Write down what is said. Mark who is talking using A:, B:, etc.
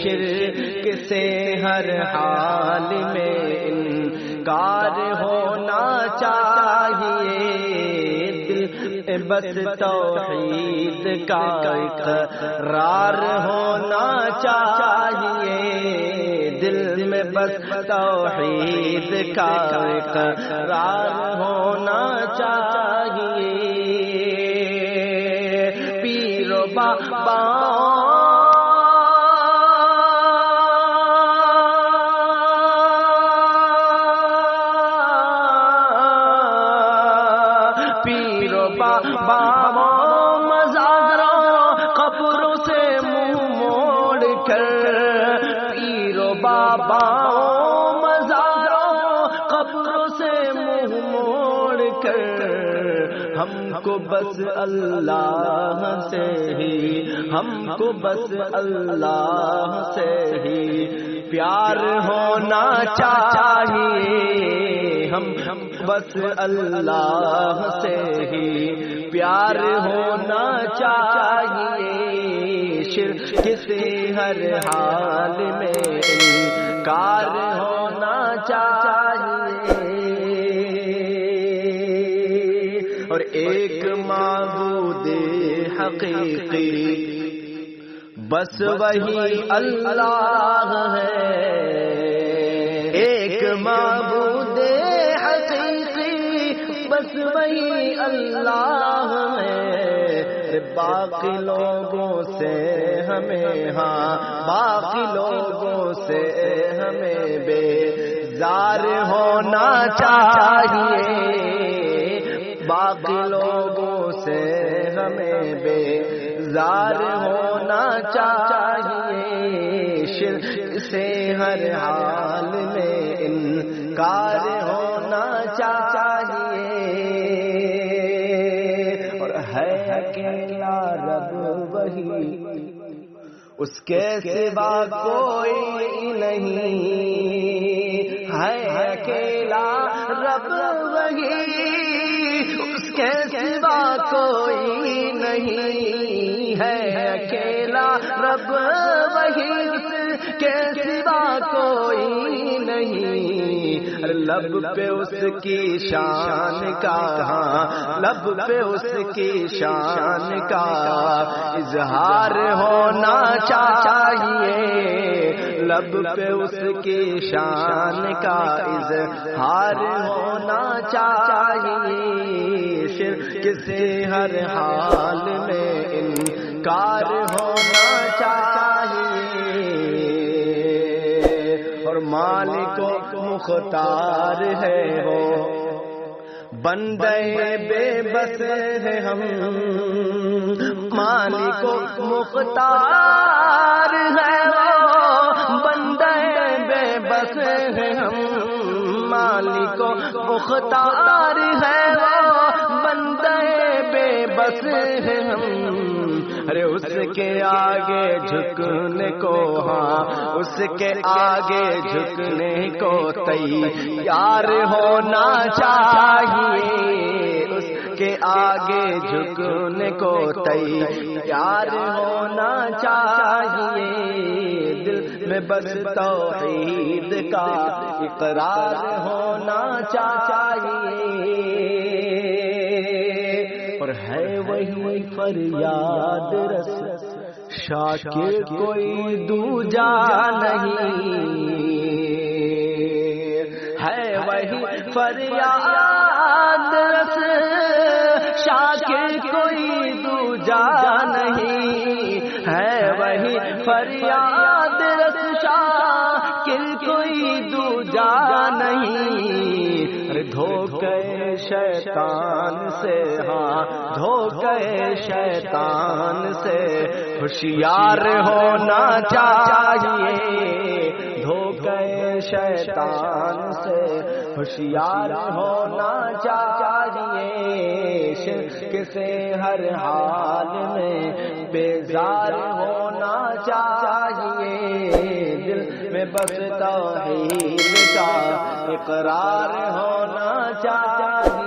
A: شرک سے ہر حال میں انکار ہونا چاہیے، دل بس توحید کا اقرار ہونا چاہیے، دل میں بس توحید کا اقرار ہونا چاہیے۔ پیر و بابا مزاروں قبروں سے منہ موڑ کر، پیر و بابا مزاروں قبروں سے منہ موڑ کر، ہم کو بس اللہ سے ہی، ہم کو بس اللہ سے ہی پیار ہونا چاہیے، ہم بس اللہ سے ہی پیار ہونا چاہیے، شرک سے ہر حال میں انکار ہونا چاہیے، اور ایک معبود حقیقی بس وہی اللہ ہے، ایک معبود حقیقی بس وہی اللہ ہے، باقی لوگوں سے ہمیں، ہاں باقی لوگوں سے ہمیں بیزار ہونا چاہیے، باقی لوگوں سے ہمیں بیزار ہونا چاہیے، شرک سے ہر حال میں انکار ہونا چاہیے، اور ہے اکیلا رب وہی، اس کے سوا کوئی نہیں، ہے اکیلا رب وہی، اس کے سوا کوئی نہیں، ہے اکیلا رب وہی، اس کے سوا کوئی نہیں، لب پہ اس کی شان کا، ہاں لب پہ اس کی شان کا اظہار ہونا چاہیے، لب پہ اس کی شان کا اظہار ہونا چاہیے، شرک سے ہر حال میں انکار ہونا چاہیے، اور مالک و مختار ہے وہ، بندے بے بس ہے ہم، مالک و مختار ہے وہ، بندے بے بس ہے ہم، مالک و مختار ہے وہ، بندے بے بس ہے ہم، ارے اس کے آگے جھکنے کو، ہاں اس کے آگے جھکنے کو تیار ہونا چاہیے، اس کے آگے جھکنے کو تیار ہونا چاہیے، دل میں بس توحید کا اقرار ہونا چاہیے، اور ہے وہی فریاد رس شاکر کوئی دوجا نہیں، ہے وہی فریاد رس شاکر کوئی دوجا نہیں، ہے وہی فریاد رس شاکر کوئی دوجا نہیں، دھوکے شیطان سے، ہاں دھوکے شیطان سے ہوشیار ہونا چاہیے، دھوکے شیطان سے ہوشیار ہونا چاہیے، شرک سے ہر حال میں بیزار ہونا چاہیے، دل میں بس توحید کا اقرار ہونا چاہیے۔